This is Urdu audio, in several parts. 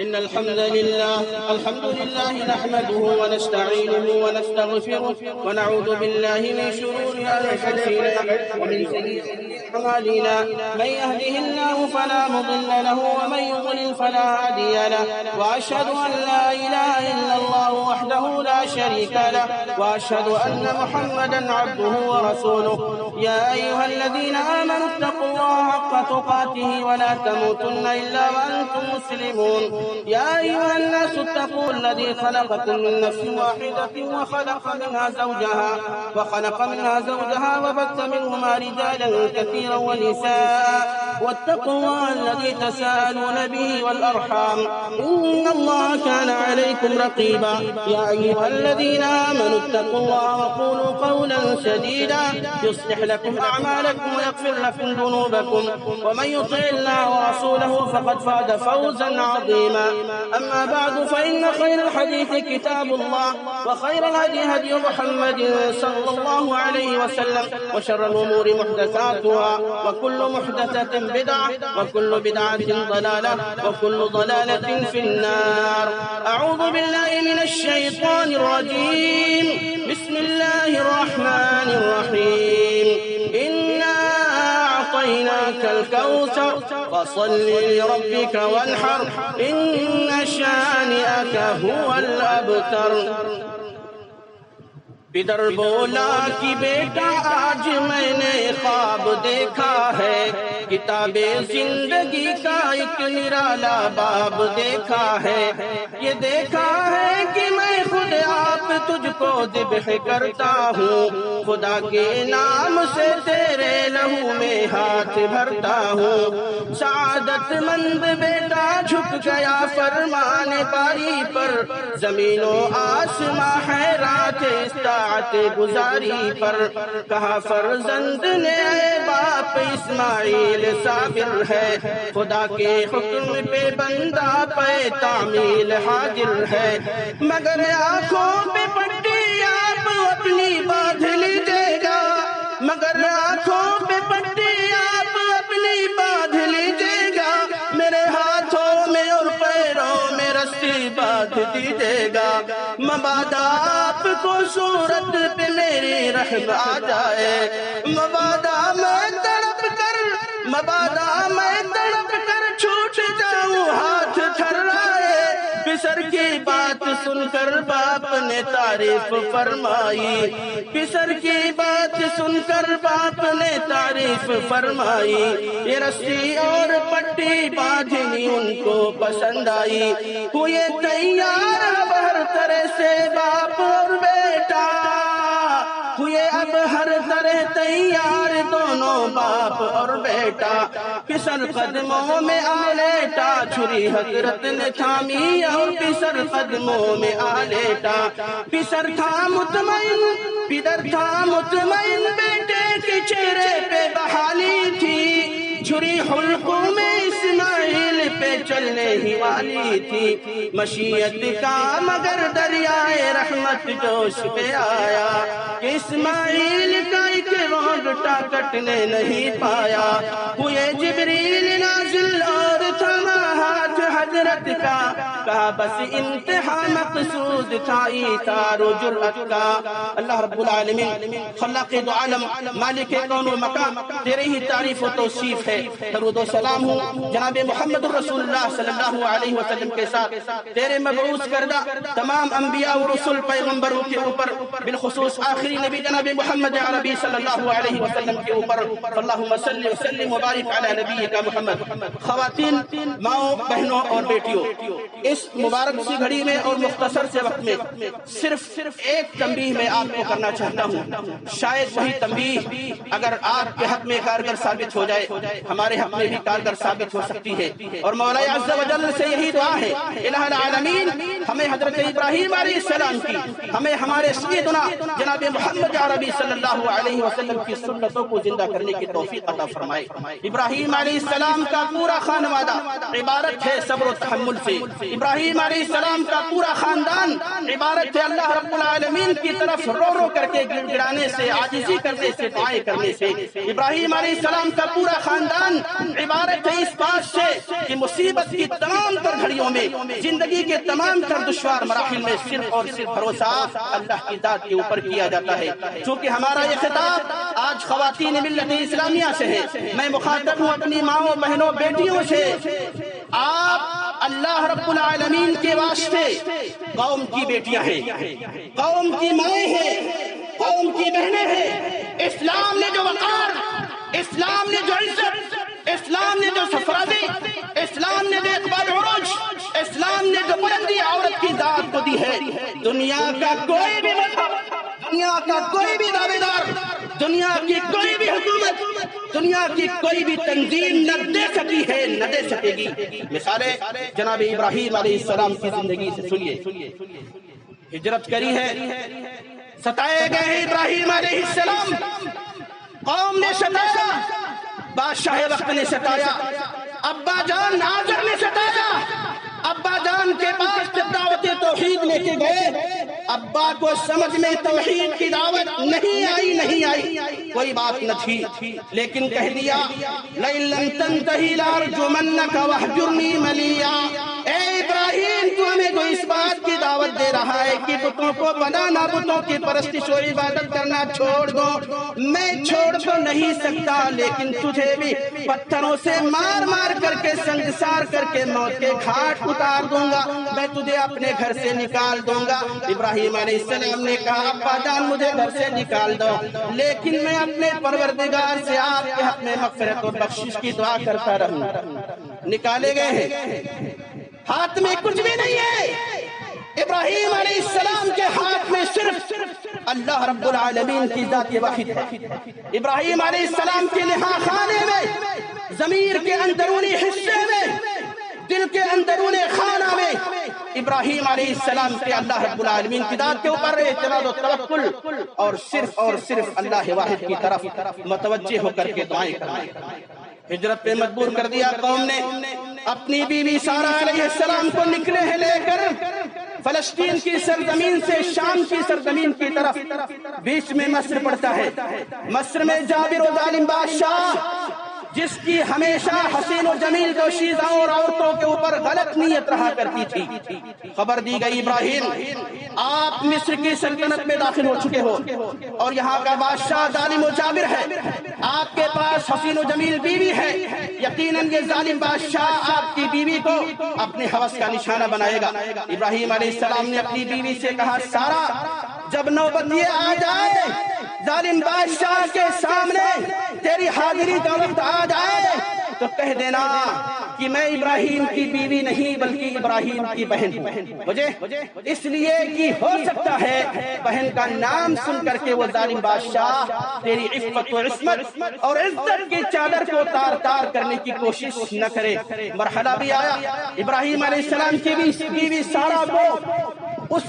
إن الحمد لله نحمده ونستعينه ونستغفره ونعوذ بالله من شرور أنفسنا ومن سيئات أعمالنا. من يهده الله فلا مضل له ومن يضلل فلا هادي له. وأشهد أن لا إله إلا الله وحده لا شريك له وأشهد أن محمدا عبده ورسوله. يا أيها الذين آمنوا اتقوا الله حق تقاته ولا تموتن إلا وأنتم مسلمون. يا أيها الناس اتقوا الذي خلقكم من نفس واحدة وخلق منها زوجها وبث منهما رجالا كثيرا ونساء. واتقوا الله الذي تساءلون به والأرحام إن الله كان عليكم رقيبا. يا أيها الذين آمنوا اتقوا الله وقولوا قولا سديدا يصلح لكم أعمالكم ويغفر لكم ذنوبكم ومن يطع الله ورسوله فقد فاز فوزا عظيما. أما بعد فإن خير الحديث كتاب الله وخير الهدي هدي محمد صلى الله عليه وسلم وشر الأمور محدثاتها وكل محدثة بدعة وكل بدعة ضلالة وكل ضلالة في النار. أعوذ بالله من الشيطان الرجيم. بسم الله الرحمن الرحيم. إنا أعطيناك الكوثر فصل لربك وانحر إن شانئك هو الأبتر. پدر بولا کہ بیٹا آج میں نے خواب دیکھا ہے، کتاب زندگی کا ایک نرالا باب دیکھا ہے. یہ دیکھا ہے کہ میں خود آپ تجھ کو ذبح کرتا ہوں، خدا کے نام سے تیرے لہو میں ہاتھ بھرتا ہوں. سعادت مند بیٹا جھک گیا فرمان باری پر، زمین و آسماں حیرات استطاعت گزاری پر. کہا فرزند نے اے باپ اسماعیل صابر ہے، خدا کے حکم پہ بندہ پہ تعمیل حاضر ہے. مگر آنکھوں پہ پٹی آپ اپنی باندھ لیجیے گا، مگر آنکھوں پہ پٹی آپ اپنی باندھ لیجیے گا، میرے ہاتھوں میں اور پیروں میں رسی باندھ دیجیے گا. مبادا آپ کو صورت پہ میری رحم آ جائے، مبادا میں تڑپ کر چھوٹ جاؤں ہاتھ تھرائے. پسر کی بات سن کر باپ نے تعریف فرمائی، پسر کی بات سن کر باپ نے تعریف فرمائی. یہ رسی اور پٹی باندھنی ان کو پسند آئی. ہوئے تیار اب ہر طرح سے باپ اور بیٹا، ہوئے اب ہر طرح تیار دونوں باپ اور بیٹا. پسر قدموں میں آ لیٹا، چھری حضرت نے تھامی اور پسر قدموں میں آ لیٹا. پسر تھا مطمئن، پدر تھا مطمئن، بیٹے کے چہرے پہ بحالی تھی. چھری حلقوں میں اسماعیل پہ چلنے ہی والی تھی. مشیت کا مگر دریائے رحمت جوش پہ آیا کہ اسماعیل کا ایک رونگٹا کٹنے نہیں پایا. ہوئے جبریل نازل اور تھما ہاتھ حضرت کا، کہا بس انتہا مقصود تھا ایثار و جرأت کا. اللہ رب العالمین خلاق دو عالم مالک کون و مکان، تیرے ہی تعریف و توصیف ہے. درود و سلام ہوں جناب محمد رسول اللہ صلی اللہ علیہ وسلم کے ساتھ، تیرے مبعوث کردہ تمام انبیاء و رسول پیغمبروں کے اوپر، بالخصوص آخری نبی جناب محمد عربی صلی اللہ علیہ وسلم کے اوپر. اللہم صلی وسلم وبارک علی نبیک محمد. خواتین، ماؤں، بہنوں اور بیٹیوں، اس مبارک سی گھڑی میں اور مختصر سے وقت میں صرف ایک تنبیہ میں آپ کو کرنا چاہتا ہوں. شاید وہی تنبیہ اگر آپ کے حق میں کارگر ثابت ہو جائے، ہمارے حق میں بھی کارگر ثابت ہو سکتی ہے. اور مولا عز و جل سے یہی دعا ہے، الہ العالمین ہمیں حضرت ابراہیم علیہ السلام کی، ہمیں ہمارے سیدنا جناب محمد عربی صلی اللہ علیہ وسلم کی سنتوں کو زندہ کرنے کی توفیق عطا فرمائے. ابراہیم علیہ السلام کا پورا خانوادہ عبارت ہے صبر و تحمل سے۔ ابراہیم علیہ السلام کا پورا خاندان عبارت ہے اللہ رب العالمین کی طرف رو رو کر کے گڑ گڑانے سے، عاجزی کرنے سے، دعائیں کرنے سے۔ ابراہیم علیہ السلام کا پورا خاندان عبارت ہے اس بات سے کہ مصیبت کی تمام تر گھڑیوں میں، زندگی کے تمام تر دشوار مراحل میں صرف اور صرف بھروسہ اللہ کی ذات کے اوپر کیا جاتا ہے۔ چونکہ ہمارا یہ خطاب آج خواتین ملت اسلامیہ سے ہے، میں مخاطب ہوں اپنی ماؤں، بہنوں، بیٹیوں سے۔ آپ اللہ رب العالمین کے واسطے قوم کی بیٹیاں ہیں، قوم کی مائیں ہیں، قوم کی بہنیں ہیں۔ اسلام نے جو وقار، اسلام نے جو عزت، اسلام نے جو سرفرازی، اسلام نے جو اقبال عروج، اسلام نے جو بلندی عورت کی ذات کو دی ہے، دنیا کا کوئی بھی مذہب، دنیا کا کوئی بھی دعوے دار، دنیا کی کوئی بھی حکومت، دنیا کی کوئی بھی تنظیم نہ دے سکی ہے، نہ دے سکے گی۔ مثالیں جناب ابراہیم علیہ السلام کی زندگی سے سنیے۔ ہجرت کری ہے، ستائے گئے ہیں ابراہیم علیہ السلام، قوم نے ستایا، بادشاہ وقت نے ستایا، ابا جان آزر نے ستایا۔ ابا جان کے پاس جب دعوت توحید لے کے گئے، ابا کو سمجھ میں توحید کی دعوت نہیں آئی، کوئی بات نہ تھی، لیکن کہہ دیا لَإِن لَّمْ تَنْتَهِ لَأَرْجُمَنَّكَ وَاهْجُرْنِي مَلِيًّا۔ اے ابراہیم، تو ہمیں تو اس بات کی دعوت دے رہا ہے کہ بتوں کو بنانا، بتوں کی پرستش و عبادت کرنا چھوڑ دو۔ میں چھوڑ تو نہیں سکتا، لیکن تجھے بھی پتھروں سے مار مار کر کے، سنگسار کر کے موت کے گھاٹ اتار دوں گا، میں تجھے اپنے گھر سے نکال دوں گا۔ ابراہیم علیہ السلام نے کہا ابا جان مجھے گھر سے نکال دو، لیکن میں اپنے پروردگار سے آپ کے حق میں مغفرت اور بخشش کی دعا کرتا رہوں۔ نکالے گئے ہیں، ہاتھ میں کچھ بھی نہیں ہے۔ ابراہیم علیہ السلام کے ہاتھ میں صرف اللہ رب العالمین کی ذات واحد ہے۔ ابراہیم علیہ السلام کے لحاظ خانے میں، ضمیر کے اندرونی حصے میں، دل کے اندرون خانہ میں ابراہیم علیہ السلام کے اللہ رب العالمین کی ذات کے اوپر اعتماد و توکل اور صرف اللہ واحد کی طرف متوجہ ہو کر کے دعائیں کریں۔ ہجرت پہ مجبور کر دیا قوم نے، اپنی بیوی سارہ علیہ السلام کو نکلے ہیں لے کر فلسطین کی سرزمین سے شام کی سرزمین کی طرف۔ بیچ میں مصر پڑتا ہے، مصر میں جابر و ظالم بادشاہ، جس کی ہمیشہ حسین و جمیل دوشیزاؤں اور عورتوں کے اوپر غلط نیت رہا کرتی تھی۔ خبر دی گئی ابراہیم آپ مصر کی سلطنت میں داخل ہو چکے ہو اور یہاں کا بادشاہ ظالم و جابر ہے، آپ کے پاس حسین و جمیل بیوی ہے، یقیناً یہ ظالم بادشاہ آپ کی بیوی کو اپنے ہوس کا نشانہ بنائے گا۔ ابراہیم علیہ السلام نے اپنی بیوی سے کہا سارہ، جب نوبت یہ آ جائے ظالم بادشاہ کے سامنے تیری حاضری کا وقت آ جائے تو کہہ دینا کہ میں ابراہیم کی بیوی نہیں بلکہ ابراہیم کی بہن ہوں۔ مجھے اس لیے کہ ہو سکتا ہے بہن کا نام سن کر کے وہ ظالم بادشاہ تیری عفت و عصمت اور عزت کی چادر کو تار تار کرنے کی کوشش نہ کرے۔ مرحلہ بھی آیا، ابراہیم علیہ السلام کی بیوی سارہ کو اس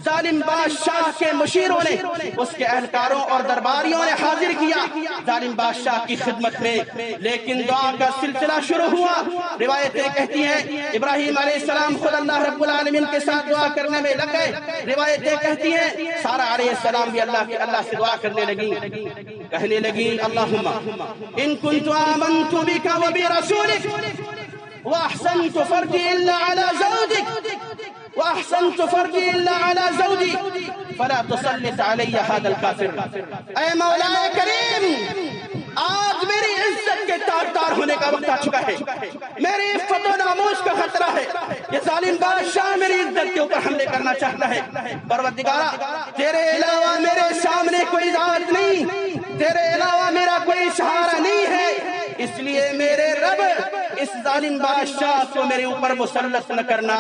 ظالم بادشاہ کے مشیروں نے، اس کے اہلکاروں اور درباریوں نے حاضر کیا ظالم بادشاہ کی خدمت میں، لیکن دعا کا سلسلہ شروع ہوا۔ روایتیں کہتی ہیں ابراہیم علیہ السلام خود اللہ رب العالمین کے ساتھ دعا کرنے میں لگ گئے۔ روایتیں کہتی ہیں سارہ علیہ السلام بھی اللہ سے دعا کرنے لگی، کہنے لگی اللہم ان کنت آمنت بک و برسولک واحسنت فرجی الا علی زوجک وَأَحْسَنْتُ فَرْجِي إِلَّا عَلَى زَوْجِي فَلَا تُسَلِّطْ عَلَيَّ هَذَا الْكَافِرَ۔ اے مولا کریم، آج میری عزت کے تار تار ہونے کا وقت آ چکا ہے، میری عفت و ناموس کا خطرہ ہے، یہ ظالم بادشاہ میری عزت کے اوپر حملے کرنا چاہتا ہے۔ پروردگارہ، تیرے علاوہ میرے سامنے کوئی ذات نہیں، تیرے علاوہ میرا کوئی سہارا نہیں ہے، اس لیے میرے رب اس ظالم بادشاہ کو میرے اوپر مسلط نہ کرنا۔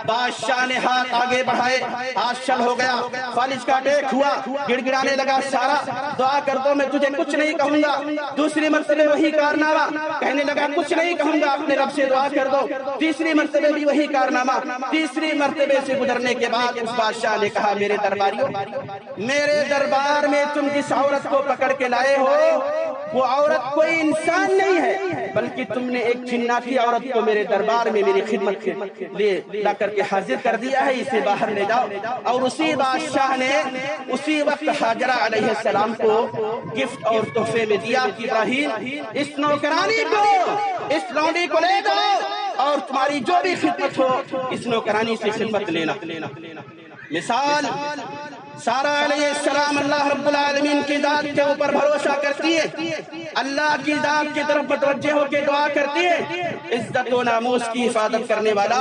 بادشاہ نے ہاتھ آگے بڑھائے، ہاتھ شل ہو گیا، فالج کا ٹیک ہوا، گڑ گڑانے لگا سارا دعا کر دو میں تجھے کچھ نہیں کہوں گا۔ دوسری مرتبہ وہی کارنامہ، کہنے لگا کچھ نہیں کہوں گا، اپنے رب سے دعا کر دو۔ تیسری مرتبہ بھی وہی کارنامہ، تیسری مرتبہ سے گزرنے کے بعد اس بادشاہ نے کہا میرے درباریوں، میرے دربار میں تم جس عورت کو پکڑ کے لائے ہو وہ عورت کوئی انسان نہیں ہے بلکہ تم نے ایک جناتی عورت کو میرے دربار میں میری خدمت کے لیے لا کر کے حاضر کر دیا ہے، اسے باہر لے جاؤ۔ اور اسی بادشاہ نے اسی وقت حاجرہ علیہ السلام کو گفٹ اور تحفے میں دیا کہ ابراہیم اس نوکرانی کو، اس لونڈی کو لے جاؤ اور تمہاری جو بھی خدمت ہو اس نوکرانی سے خدمت لینا۔ مثال سارہ علیہ السلام اللہ رب العالمین کی ذات کے اوپر بھروسہ کرتی ہے، اللہ کی ذات کی طرف متوجہ ہو کے دعا کرتی ہے، عزت و ناموس کی حفاظت کرنے والا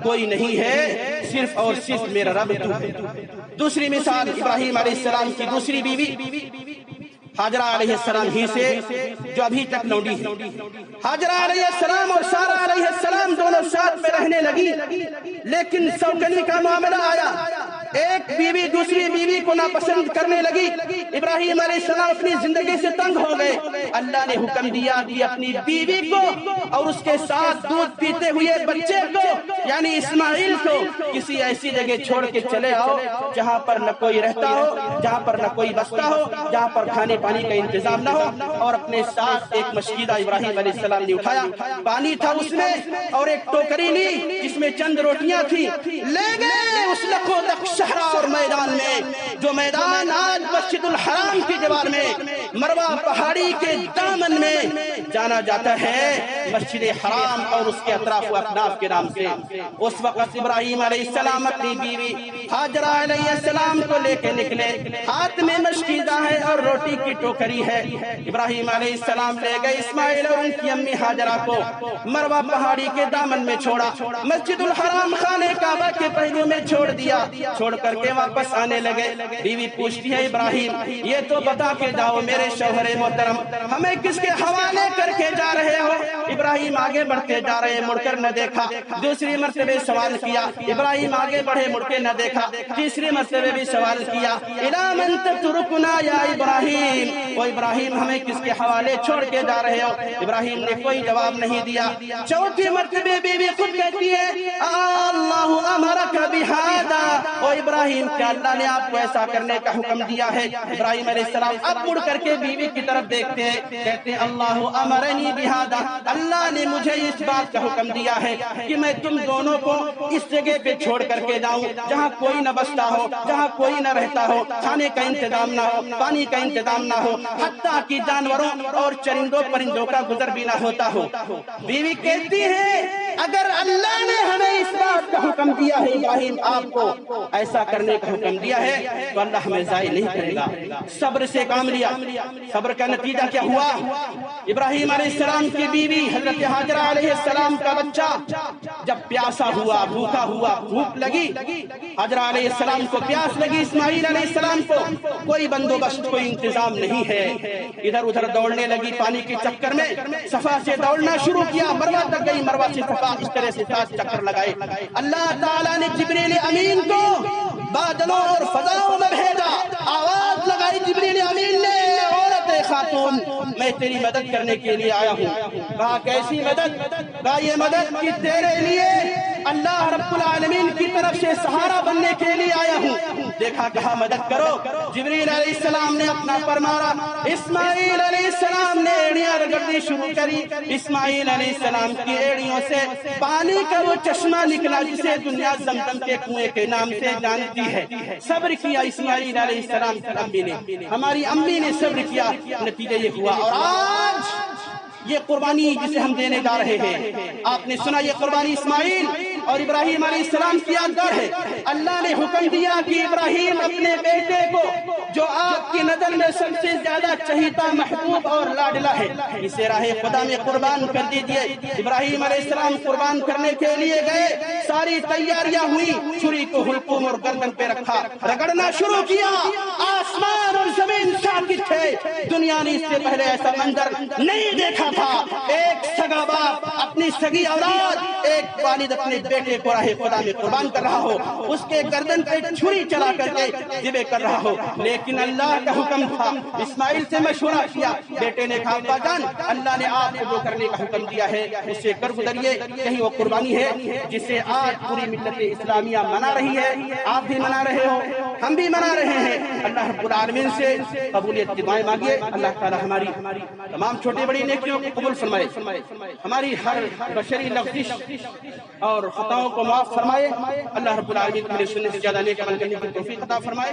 کوئی نہیں ہے، صرف اور صرف میرا رب تو ہے۔ دوسری مثال ابراہیم علیہ السلام کی دوسری بیوی حاجرہ علیہ السلام ہی سے جو ابھی تک لونڈی ہے۔ حاجرہ علیہ السلام اور سارہ علیہ السلام دونوں ساتھ میں رہنے لگی، لیکن سوکنی کا معاملہ آیا، ایک بیوی دوسری بیوی کو ناپسند کرنے لگی، ابراہیم علیہ السلام اپنی زندگی سے تنگ ہو گئے۔ اللہ نے حکم دیا کہ اپنی بیوی کو اور اس کے ساتھ دودھ پیتے ہوئے بچے کو یعنی اسماعیل کو کسی ایسی جگہ چھوڑ کے چلے آؤ جہاں پر نہ کوئی رہتا ہو، جہاں پر نہ کوئی بستا ہو، جہاں پر کھانے پانی کا انتظام نہ ہو۔ اور اپنے ساتھ ایک مشکیدہ ابراہیم علیہ السلام نے اٹھایا، پانی تھا اس میں اور ایک ٹوکری لی جس میں چند روٹیاں تھی، لے گئے اس لکھوں تک صحرا اور میدان میں، جو میدان آج مسجد الحرام کی دیوار میں، مروہ پہاڑی کے دامن میں جانا جاتا ہے، مسجد حرام اور اس کے اطراف و اکناف کے نام سے۔ اس وقت ابراہیم علیہ السلام اپنی بیوی حاجرہ علیہ السلام کو لے کے نکلے، ہاتھ میں مشکیزہ ہے اور روٹی کی ٹوکری ہے۔ ابراہیم علیہ السلام لے گئے اسماعیل اور ان کی امی حاجرہ کو، مروہ پہاڑی کے دامن میں چھوڑا، مسجد الحرام خانہ کعبہ کے پہلو میں چھوڑ دیا، چھوڑ کر کے واپس آنے لگے۔ بیوی پوچھتی ہے ابراہیم یہ تو بتا کے جاؤ میرے شوہر محترم، ہمیں کس کے حوالے کر کے جا رہے ہو؟ ابراہیم آگے بڑھتے جا رہے، مڑ کر نہ دیکھا، دوسری مرتبہ سوال کیا، ابراہیم آگے بڑھے مڑ کے نہ دیکھا، تیسری مرتبہ بھی سوال کیا، اِلَى مَن تَتْرُكُنَا یا ابراہیم، وہ ابراہیم ہمیں کس کے حوالے چھوڑ کے جا رہے ہو؟ ابراہیم نے کوئی جواب نہیں دیا۔ چوتھی مرتبہ بیوی خود کہتی ہے اللہ امرک بہذا، او ابراہیم کیا اللہ نے آپ کو ایسا کرنے کا حکم دیا ہے؟ ابراہیم علیہ السلام اب مڑ کر کے بیوی کی طرف دیکھتے ہیں، کہتے ہیں اللہ امرنی بہذا، اللہ نے مجھے اس بات کا حکم دیا ہے کہ میں تم دونوں کو اس جگہ پہ چھوڑ کر کے جاؤں جہاں کوئی نہ بستا ہو، جہاں کوئی نہ رہتا ہو، کھانے کا انتظام نہ ہو، پانی کا انتظام نہ ہو، حتیٰ کہ جانوروں اور چرندوں پرندوں کا گزر بھی نہ ہوتا ہو۔ بیوی کہتی ہے اگر اللہ نے ہمیں اس بات کا حکم دیا ہے، ابراہیم آپ کو ایسا کرنے کا حکم دیا ہے تو اللہ ہمیں ضائع نہیں کرے گا۔ صبر سے کام لیا، صبر کا نتیجہ کیا ہوا؟ ابراہیم علیہ السلام کی بیوی حضرت حاجرہ علیہ السلام کا بچہ جب پیاسا ہوا، بھوکا ہوا، بھوک لگی، حاجرہ علیہ السلام کو پیاس لگی، اسماعیل علیہ السلام کو کوئی بندوبست کوئی انتظام نہیں ہے، ادھر ادھر دوڑنے لگی پانی کے چکر میں، صفا سے دوڑنا شروع کیا، مروہ تک گئی، مروہ سے صفا، اس طرح سے 7 چکر لگائے۔ اللہ تعالیٰ نے جبریل امین کو بادلوں اور فضاؤں میں بھیجا، آواز لگائی جبریل امین نے، عورت خاتون میں تیری مدد کرنے کے لیے آیا ہوں۔ کہا کیسی مدد؟ کہا یہ مدد کہ تیرے لیے اللہ رب العالمین کی طرف سے سہارا بننے کے لیے آیا ہوں۔ دیکھا کہا مدد کرو، جبریل علیہ السلام نے اپنا پر مارا، اسماعیل علیہ السلام نے ایڑیاں رگڑنی شروع کری، اسماعیل علیہ السلام کی ایڑیوں سے پانی کا وہ چشمہ نکلا جسے دنیا زمزم کے کنویں کے نام سے جانتی ہے۔ صبر کیا اسماعیل علیہ السلام کی امی نے، ہماری امی نے صبر کیا، نتیجہ یہ ہوا۔ اور آج یہ قربانی جسے ہم دینے جا رہے ہیں، آپ نے سنا یہ قربانی اسماعیل اور ابراہیم علیہ السلام کی یادگار ہے۔ اللہ نے حکم دیا کہ ابراہیم اپنے بیٹے کو جو آپ کی نظر میں سب سے زیادہ چہیتا، محبوب اور لاڈلا ہے، اسے راہ خدا میں قربان کر دیجئے۔ ابراہیم علیہ السلام قربان کرنے کے لیے گئے، ساری تیاریاں ہوئی، چھری کو حلقوم اور گردن پہ رکھا، رگڑنا شروع کیا، آسمان اور زمین ساکت تھے، دنیا نے اس سے پہلے ایسا منظر نہیں دیکھا تھا۔ ایک سگا باپ اپنی سگی اولاد، ایک والد اپنے بیٹے کو راہ خدا میں قربان کر رہا ہو، اس کے گردن پہ چھری چلا کر کے ذبح کر رہا ہو، لیکن اللہ کا حکم تھا۔ اسماعیل سے مشورہ کیا، بیٹے نے کہا ابا جان اللہ نے آپ کو جو کرنے کا حکم دیا ہے اس سے کر گزریے، کہیں وہ قربانی ہے جسے آج پوری ملت اسلامیہ منا رہی ہے، آپ بھی منا رہے ہو۔ ہم بھی منا رہے ہیں. اللہ رب العالمین سے قبولیت کی دعائیں مانگیے. اللہ تعالی ہماری تمام چھوٹی بڑی نیکیوں کو قبول فرمائے, ہماری ہر بشری لغزش اور خطاؤں کو معاف فرمائے. اللہ رب العالمین ہمیں سننے سے زیادہ نیک عمل کرنے کی توفیق عطا فرمائے.